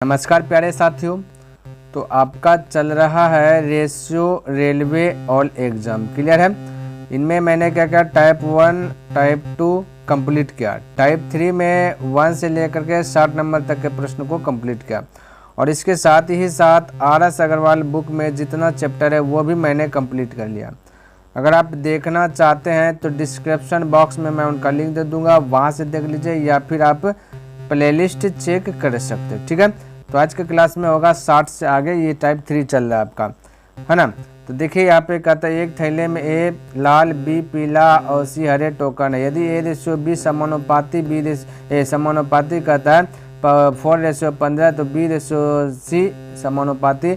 नमस्कार प्यारे साथियों। तो आपका चल रहा है ratio railway all exam, clear है। इनमें मैंने क्या किया, टाइप 1 टाइप 2 कंप्लीट किया, टाइप 3 में 1 से लेकर के 60 नंबर तक के प्रश्न को कंप्लीट किया, और इसके साथ ही साथ RS अग्रवाल बुक में जितना चैप्टर है वो भी मैंने कंप्लीट कर लिया। अगर आप देखना चाहते हैं तो डिस्क्रिप्शन बॉक्स में मैं उनका लिंक दे दूंगा, वहाँ से देख लीजिए, या फिर आप प्लेलिस्ट चेक कर सकते हैं, ठीक है। तो आज के क्लास में होगा 60 से आगे, ये टाइप 3 चल रहा है आपका, है ना। तो देखिए यहाँ पे कहता है एक थैले में A लाल, B पीला और C हरे टोकन है। यदि A/B समानुपाती, A समानुपाती कहता है 4/15, तो B/C समानुपाती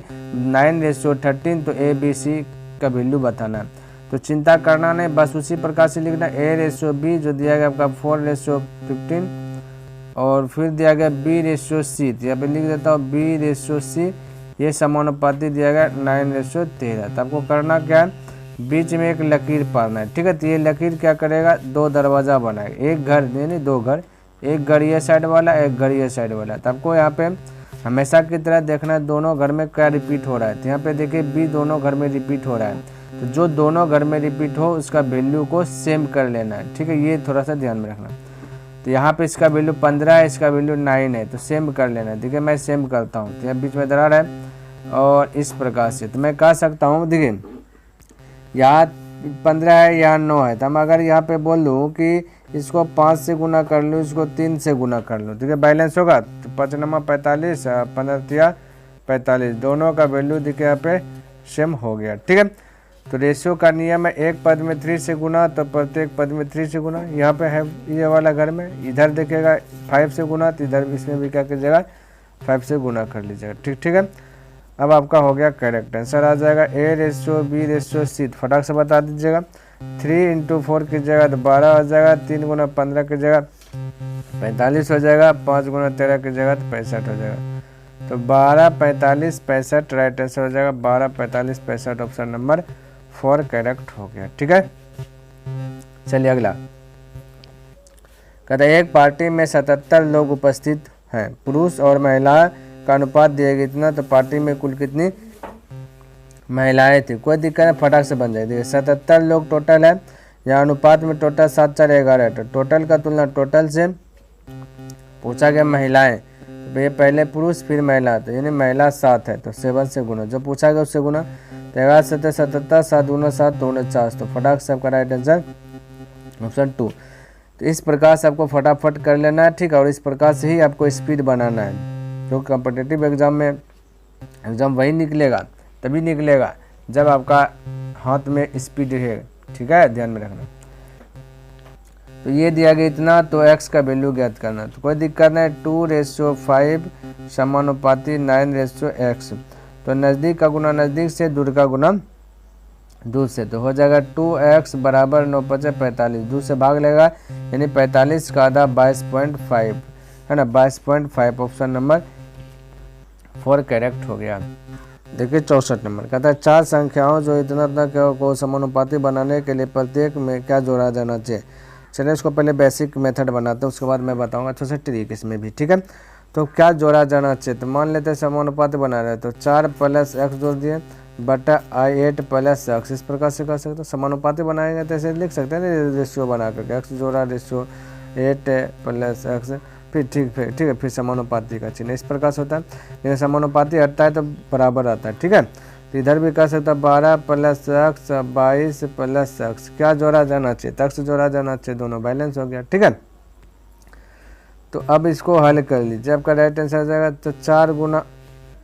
9/13, तो ABC का वैल्यू बताना है। तो चिंता करना नहीं, बस उसी प्रकार से लिखना A/B जो दिया गया आपका 4/15, और फिर दिया गया B/C, तो यहाँ पे लिख देता हूँ B/C, ये समानुपाती दिया गया 9/13। तो आपको करना क्या है, बीच में एक लकीर पाना है, ठीक है। तो ये लकीर क्या करेगा, दो दरवाज़ा बनाएगा, एक घर नहीं दो घर, एक घर ये साइड वाला, एक घर ये साइड वाला। तो आपको यहाँ पे हमेशा की तरह देखना है दोनों घर में क्या रिपीट हो रहा है। तो यहाँ पे देखिए B दोनों घर में रिपीट हो रहा है, तो जो दोनों घर में रिपीट हो उसका वैल्यू को सेम कर लेना है, ठीक है। ये थोड़ा सा ध्यान में रखना। तो यहाँ पे इसका वैल्यू 15 है, इसका वैल्यू 9 है, तो सेम कर लेना है। देखिए मैं सेम करता हूँ, तो यहाँ बीच में दरार है, और इस प्रकार से तो मैं कह सकता हूँ, देखिए यहाँ 15 है, यहाँ 9 है, तो हम अगर यहाँ पे बोल दूँ कि इसको 5 से गुना कर लूँ, इसको 3 से गुना कर लूँ, ठीक है, बैलेंस होगा। तो 5 × 45, 15 × 45, दोनों का वैल्यू देखिए यहाँ पे सेम हो गया, ठीक है। तो रेशियो का नियम है, एक पद में 3 से गुना, तो प्रत्येक पद में 3 से गुना। यहाँ पे है ये वाला घर में, इधर देखेगा 5 से गुना, तो इधर इसमें भी क्या कीजिएगा 5 से गुना कर लीजिएगा, ठीक है। अब आपका हो गया करेक्ट आंसर आ जाएगा A/B/C। फटाक से बता दीजिएगा, 3 × 4 कीजिएगा तो 12 हो जाएगा, 3 × 15 कीजिएगा 45 हो जाएगा, 5 × 13 कीजिएगा तो 65 हो जाएगा। तो 12, 45, 65 राइट आंसर हो जाएगा। 12, 45, 65 ऑप्शन नंबर 4 करेक्ट हो गया, ठीक है। चलिए अगला कहता है एक पार्टी में 77 लोग उपस्थित हैं, पुरुष और महिला का अनुपात दिया गया इतना, तो पार्टी में कुल कितनी महिलाएं थी। कोई दिक्कत है, फटाक से बन जाएगी। 77 लोग टोटल है, यहाँ अनुपात में टोटल 7, 4, 11, तो टोटल का तुलना टोटल से पूछा गया महिलाएं, तो ये पहले पुरुष फिर महिला, तो यानी महिला 7 है, तो 7 से गुना, जो पूछा गया उससे गुना। 11 7 77, 7 दूना 7, 2 49, तो फटाक से आपका राइट आंसर ऑप्शन 2। तो इस प्रकार से आपको फटाफट कर लेना है, ठीक है, और इस प्रकार से ही आपको स्पीड बनाना है। जो कॉम्पिटिटिव एग्जाम में एग्जाम वही निकलेगा, तभी निकलेगा जब आपका हाथ में स्पीड रहेगा, ठीक है, ध्यान में रखना। तो ये दिया गया इतना, तो x का वैल्यू ज्ञात करना, तो कोई दिक्कत नहीं। 2/5 समानुपाती 9/x, तो नज़दीक का गुना नज़दीक से, दूर का गुना दूर से, तो हो जाएगा 2x बराबर 9 × 5 = 45, दूर से भाग लेगा, यानी 45 का आधा 22.5 है ना, 22.5 ऑप्शन नंबर 4 करेक्ट हो गया। देखिए 64 नंबर कहता है 4 संख्याओं जो इतना को समानुपाती बनाने के लिए प्रत्येक में क्या जोड़ा जाना चाहिए। चलिए इसको पहले बेसिक मेथड बनाते हैं, उसके बाद मैं बताऊंगा थोड़ा सा ट्रिक इसमें भी, ठीक है। तो क्या जोड़ा जाना चाहिए, तो मान लेते हैं समानुपाती बना रहे हैं, तो 4 + x जोड़ दिए बटा 8 + x, इस प्रकार से कर सकते हैं। समानुपाती बनाएंगे तो ऐसे लिख सकते हैं ना, रेशियो बना करके x जोड़ा रेशियो 8 + x, फिर ठीक है, फिर समानुपाती का चिन्ह, इस प्रकार से होता है। लेकिन समानुपाती हटता है तो बराबर आता है, ठीक है। तो इधर भी कर सकता है 12 + x 22 + x, क्या जोड़ा जाना चाहिए, x जोड़ा जाना चाहिए, दोनों बैलेंस हो गया, ठीक है। तो अब इसको हल कर लीजिए, आपका राइट आंसर आ जाएगा। तो 4 ×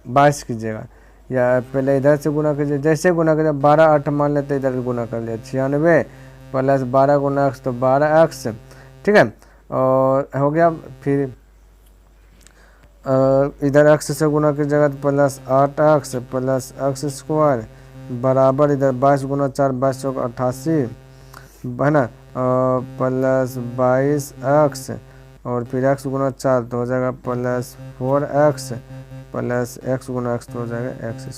22 कीजिएगा, या पहले इधर से गुना कीजिए, जैसे गुना कीजिए 12 8 मान लेते, इधर गुना कर लिया 96 + 12 × x, तो 12x, ठीक है। और हो गया, फिर इधर x से गुना की जगह +8x + x² बराबर इधर 22 × 4 22 × 88 है ना, +22x, और फिर x × 4 तो हो जाएगा +4x + x × x, तो हो जाएगा x²,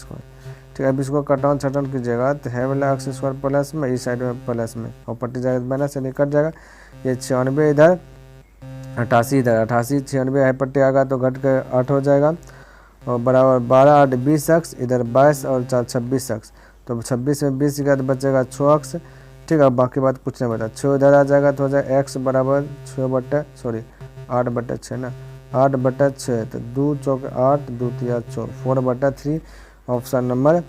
ठीक है। अब इसको कटान छटान कीजिएगा, तो है वाला x² प्लस में, इस साइड में प्लस में, और पट्टी जाएगा माइनस से निकट जाएगा। ये 96 इधर 88 इधर, 88 96 है पट्टी आएगा तो घट के 8 हो जाएगा, और बराबर 12 8 20 अक्स, इधर 22 और 4 26 अक्स, तो 26 में 20 का तो बचेगा 6 अक्स। ठीक है, बाकी बात कुछ नहीं बता, 6 इधर आ जाएगा तो हो जाएगा x बराबर 8/6 ना, 8/6, तो 2 चौक 8, 2 तिया 4/3, ऑप्शन नंबर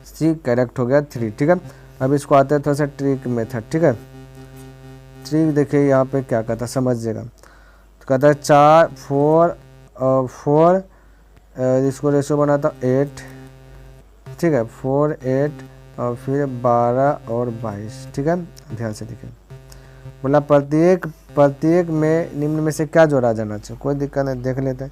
सी करेक्ट हो गया 3। ठीक है, अब इसको आते हैं थोड़ा सा ट्रिक मेथड। ठीक है, ट्रिक देखिए यहाँ पे क्या कहता है समझिएगा, तो कहता है 4 इसको रेशो बनाता 8। ठीक है, 4 8 और फिर 12 और 22। ठीक है, ध्यान से देखिए, बोला प्रत्येक में निम्न में से क्या जोड़ा जाना चाहिए, कोई दिक्कत नहीं, देख लेते हैं।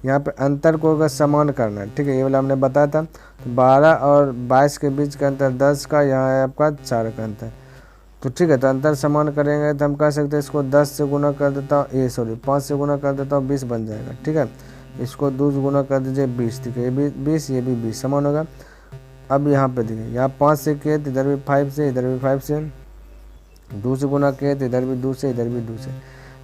यहाँ पे अंतर को अगर समान करना है, ठीक है, ये वाला हमने बताया था, तो 12 और 22 के बीच का अंतर 10 का, यहाँ है आपका 4 का अंतर। तो ठीक है, तो अंतर समान करेंगे तो हम कह सकते हैं इसको 10 से गुना कर देता हूँ, 5 से गुना कर देता हूँ, 20 बन जाएगा। ठीक है, इसको 2 से गुना कर दीजिए 20, ठीक है, ये भी 20, ये भी 20 समान होगा। अब यहाँ पे देखिए, यहाँ 5 से किए तो इधर भी 5 से, इधर भी 5 से, 2 से गुना किए तो इधर भी 2 से, इधर भी 2 से।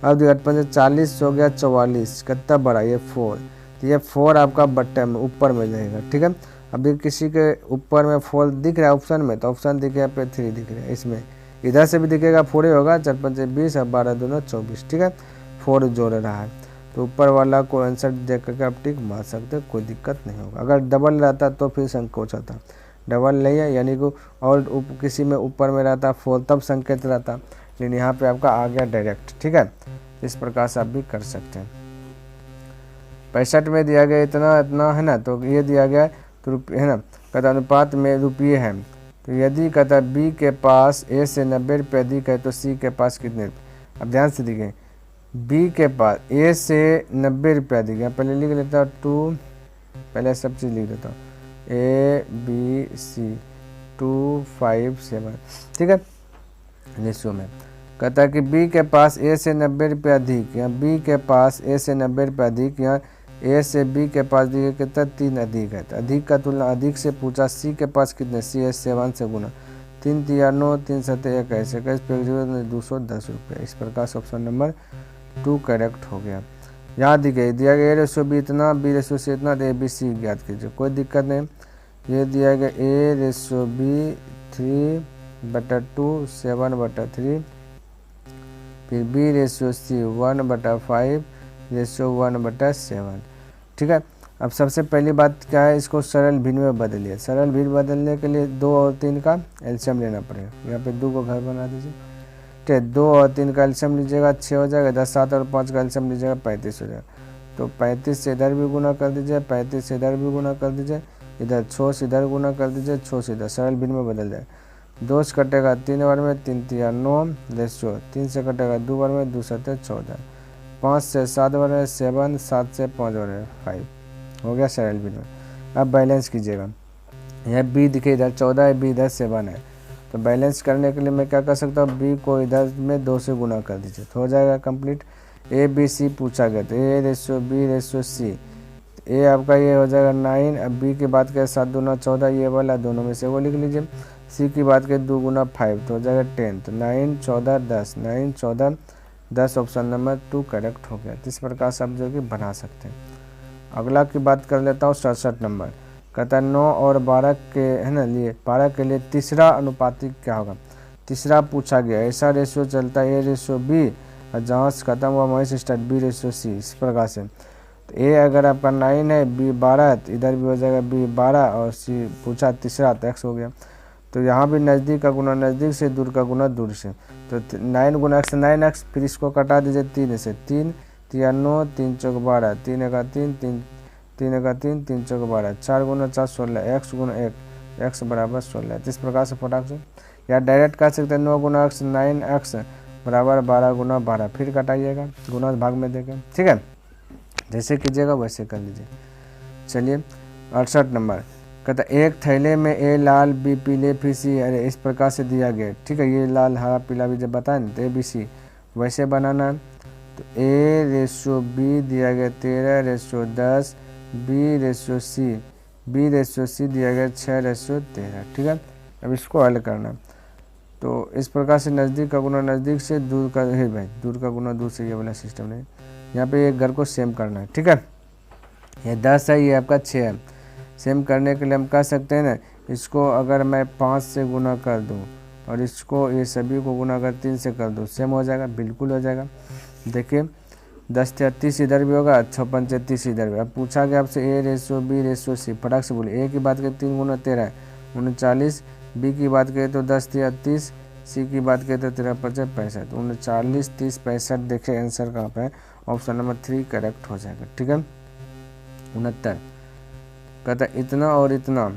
अब देखिए 5 40 हो गया 44, कितना बड़ा, ये 4, तो ये 4 आपका बट्टे में ऊपर में जाएगा। ठीक है, अभी किसी के ऊपर में 4 दिख रहा है ऑप्शन में, तो ऑप्शन दिखे यहाँ पे 3 दिख रहा है, इसमें इधर से भी दिखेगा 4 ही होगा, 4 5 20 और 12 दूना 24। ठीक है, 4 जोड़ रहा है, तो ऊपर वाला को आंसर देख करके आप टिक मार सकते, कोई दिक्कत नहीं होगा। अगर डबल रहता तो फिर संकोच आता, डबल नहीं है यानी कि और किसी में ऊपर में रहता 4 तब संकेत रहता, लेकिन यहाँ पे आपका आ गया डायरेक्ट। ठीक है, इस प्रकार से आप भी कर सकते हैं। 65 में दिया गया इतना इतना है ना, तो ये दिया गया तो रुपये है ना, कहता अनुपात में रुपये हैं, तो यदि कहता बी के पास ए से 90 रुपये अधिक है तो सी के पास कितने रुपये। अब ध्यान से देखिए, बी के पास ए से 90 रुपये अधिक है, पहले लिख लेता हूँ 2, पहले सब चीज़ लिख देता हूँ ABC 2 5 7। ठीक है, रेशियो में कहता है कि बी के पास ए से 90 रुपये अधिक, यहाँ बी के पास ए से 90 रुपये अधिक, यहाँ ए से बी के पास दिए कितना 3 अधिक है, तो अधिक का तुलना अधिक से पूछा, सी के पास कितने, सी है 7 से गुना, 3 तिया 9, 3 7 21 210 रुपये। इस प्रकार से ऑप्शन नंबर 2 करेक्ट हो गया। यहाँ दिया गया ए रेशो बी इतना, बी रेशो से इतना, तो ए बी सी ज्ञात कीजिए, कोई दिक्कत नहीं। ये दिया गया ए रेशो बी 3/2 7/3, फिर बी रेशो सी 1/5 रेशो 1/7। ठीक है, अब सबसे पहली बात क्या है, इसको सरल भिन्न में बदलिए। सरल भिन्न बदलने के लिए 2 और 3 का एलसीएम लेना पड़ेगा। यहाँ पे 2 को घर बना दीजिए, ठीक है, 2 और 3 का एलसीएम लीजिएगा 6 हो जाएगा, 10 7 और 5 का एलसीएम लीजिएगा 35 हो जाएगा, तो 35 से इधर भी गुना कर दीजिए, 35 से इधर भी गुना कर दीजिए, इधर 6 से इधर गुना कर दीजिए, 6 से इधर, सरल भिन्न में बदल जाएगा। 2 से कटेगा 3 बार में, 3 तिया 9 रेशो, 3 से कटेगा 2 बार में, 2 7 14, 5 से 7 बार में 7, 7 से 5 बार में 5 हो गया सरल भिन्न में। अब बैलेंस कीजिएगा, यह बी दिखे इधर 14 है, बी इधर 7 है, तो बैलेंस करने के लिए मैं क्या कर सकता हूँ, बी को इधर में 2 से गुना कर दीजिए तो हो जाएगा कंप्लीट। ए बी सी पूछा गया, तो ए रेशो बी रेशो सी, ए आपका ये हो जाएगा 9। अब बी की बात करें 7 दूना 14, ये वाला दोनों में से वो लिख लीजिए। सी की बात करें 2 गुना 5 तो हो जाएगा 10, तो 9 14 10, 9 14 10, ऑप्शन नंबर 2 करेक्ट हो गया। तो इस प्रकार से आप जो कि बना सकते हैं। अगला की बात कर लेता हूँ 67 नंबर, कहता है 9 और 12 के है ना लिए 12 के लिए तीसरा अनुपातिक क्या होगा। तीसरा पूछा गया, ऐसा रेशियो चलता है ए रेशियो बी और जहाँ से खत्म हुआ वहीं से स्टार्ट बी रेशियो सी। इस प्रकार से तो ए अगर आपका 9 है, बी 12 है, तो इधर भी हो जाएगा बी 12 और सी पूछा तीसरा तो एक्स हो गया। तो यहाँ भी नज़दीक का गुना नज़दीक से, दूर का गुना दूर से, तो 9 गुना एक्स 9x, फिर इसको कटा दीजिए 3 से, 3 तिया 9, 3 चौक 12, 3 का 3, 3 का 3, 3 चौक 12, 4 गुना 4 16, x गुना 1, x बराबर 16। तो इस प्रकार से फटाक से या डायरेक्ट कर सकते हैं 9 गुना एक्स 9x बराबर 12 गुना 12, फिर कटाइएगा गुना भाग में देकर। ठीक है, जैसे कीजिएगा वैसे कर लीजिए। चलिए 68 नंबर, कहता एक थैले में ए लाल बी पीले फिर सी, अरे इस प्रकार से दिया गया। ठीक है, ये लाल हरा पीला भी जब बताए ना तो ए बी सी वैसे बनाना। तो ए रेशो बी दिया गया 13 रेशो 10, बी रेशो सी, बी रेशो सी दिया गया 6 रेशो 13। ठीक है, अब इसको हल करना, तो इस प्रकार से नज़दीक का गुना नज़दीक से, दूर का है भाई दूर का गुना दूर से, ये वाला सिस्टम नहीं। यहाँ पे एक घर को सेम करना है। ठीक है, ये 10 है, ये आपका 6 है। सेम करने के लिए हम कह सकते हैं ना, इसको अगर मैं 5 से गुना कर दूं और इसको ये सभी को गुना अगर 3 से कर दूं, सेम हो जाएगा, बिल्कुल हो जाएगा। देखिए 10 × 30 इधर भी होगा, 6 × 5 = 30 इधर भी। अब पूछा गया आपसे A/B/C, फटाक से बोले। A की बात करें 3 × 13 है 39, B की बात करें तो 10 × 3 = 30, C की बात करें तो 13 × 5 = 65। तो 39, 30, 65, देखिए आंसर कहाँ पे है, ऑप्शन नंबर 3 करेक्ट हो जाएगा। ठीक है। 69 कहता है इतना और इतना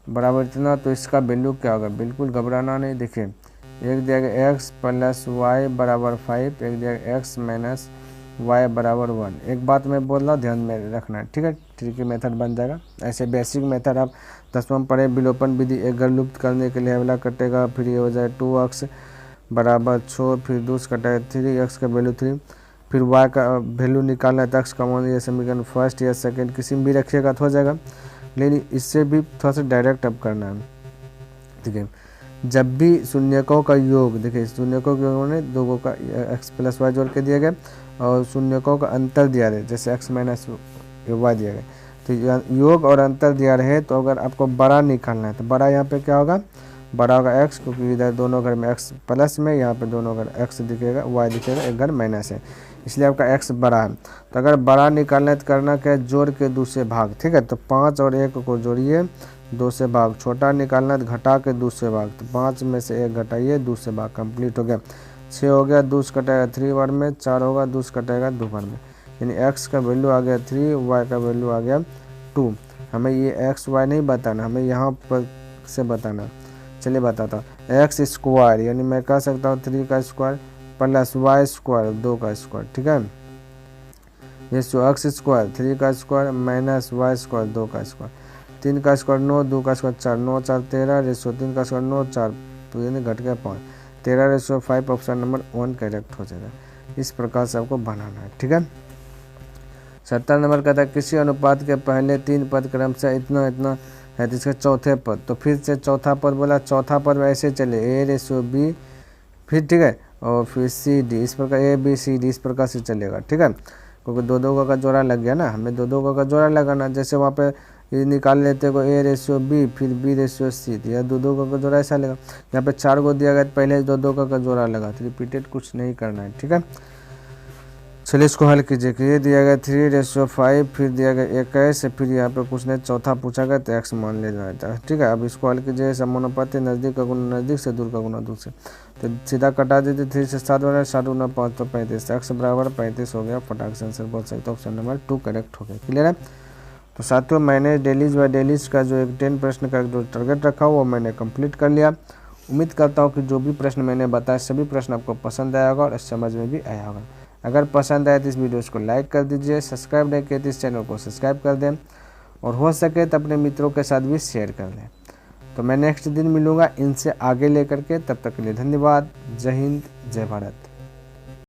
बराबर इतना, तो इसका वैल्यू क्या होगा। बिल्कुल घबराना नहीं। देखिए एक दिया गया x + y = 5, एक दिया गया x - y = 1। एक बात मैं बोल रहा हूँ, ध्यान में रखना है। ठीक है, ट्रिकी मेथड बन जाएगा। ऐसे बेसिक मेथड आप 10वां में पढ़े, विलोपन विधि एक घर लुप्त करने के लिए अगला कटेगा, फिर ये हो जाए 2x = 6, फिर दूस कटेगा 3x का वैल्यू 3, फिर y का वैल्यू निकालना है, तो x कॉमन, ये समीकरण फर्स्ट या सेकेंड किसी में भी रखिएगा तो हो जाएगा। लेकिन इससे भी थोड़ा सा डायरेक्ट अब करना है। ठीक है, जब भी शून्यकों का योग, देखिए शून्यकों के योग में दो का x + y जोड़ के दिया गया और शून्यकों का अंतर दिया रहे, जैसे x - y दिया गया, तो योग और अंतर दिया रहे, तो अगर आपको बड़ा निकालना है तो बड़ा यहाँ पे क्या होगा, बड़ा होगा x, क्योंकि इधर दोनों घर में x प्लस में, यहाँ पे दोनों घर x दिखेगा, y दिखेगा, एक घर माइनस है, इसलिए आपका x बड़ा है। तो अगर बड़ा निकालना है तो करना क्या है, जोड़ के दूसरे भाग। ठीक है, तो 5 और 1 को जोड़िए, 2 से भाग। छोटा निकालना है तो घटा के दूसरे भाग, तो 5 में से 1 घटाइए, दूसरे भाग कंप्लीट हो गया। 6 हो गया, दूस कटेगा 3 बार में, 4 होगा, दूस कटेगा 2 बार में, यानी x का वैल्यू आ गया 3, y का वैल्यू आ गया 2। हमें ये x y नहीं बताना, हमें यहाँ पर से बताना। चलिए बताता हूँ, x², यानी मैं कह सकता हूँ 3 का स्क्वायर + y², 2 का स्क्वायर। ठीक है, ये x², 3 का स्क्वायर - y², 2 का स्क्वायर, 3 का स्क्वायर 9, 2 का स्क्वायर 4, 9 × 4 = 13, 3 का स्क्वायर 9 × 4, तो यानी घट गया 5, 13/5, ऑप्शन नंबर 1 करेक्ट हो जाएगा। इस प्रकार से आपको बनाना है। ठीक है। 70 नंबर कहता है किसी अनुपात के पहले 3 पद क्रमशः इतना इतना है, तो इसका चौथे पद, तो फिर से चौथा पद बोला, चौथा पद ऐसे चले A/B, फिर ठीक है, और फिर CD, इस प्रकार ABCD इस प्रकार से चलेगा। ठीक है, क्योंकि 2 का जोड़ा लग गया ना, हमें 2 का जोड़ा लगाना, जैसे वहाँ पे ये निकाल लेते को A/B, फिर B/C, तो यह 2 का जोड़ा ऐसा लगा। यहाँ पे 4 को दिया गया, पहले 2 का जोड़ा लगा, तो रिपीटेड कुछ नहीं करना है। ठीक है, चलिए इसको हल कीजिए कि ये दिया गया 3/5, फिर दिया गया 21, फिर यहाँ पे कुछ नहीं, चौथा पूछा गया तो x मान ले जाता है। ठीक है, अब इसको हल कीजिए, समानुपाती, नज़दीक का गुना नज़दीक से, दूर का गुना दूर से, तो सीधा कटा दीजिए, 3 से 7 बना, 7 × 5 तो 35, x = 35 हो गया। फटाक से आंसर बोल सकते, ऑप्शन नंबर 2 करेक्ट हो गया। क्लियर है। तो साथियों, मैंने डेलीज व डेलीज का जो एक 10 प्रश्न का जो टारगेट रखा वो मैंने कंप्लीट कर लिया। उम्मीद करता हूँ कि जो भी प्रश्न मैंने बताया सभी प्रश्न आपको पसंद आया होगा और समझ में भी आया होगा। अगर पसंद आए तो इस वीडियो को लाइक कर दीजिए, सब्सक्राइब नहीं किए तो इस चैनल को सब्सक्राइब कर दें, और हो सके तो अपने मित्रों के साथ भी शेयर कर दें। तो मैं नेक्स्ट दिन मिलूँगा इनसे आगे लेकर के, तब तक के लिए धन्यवाद। जय हिंद, जय भारत।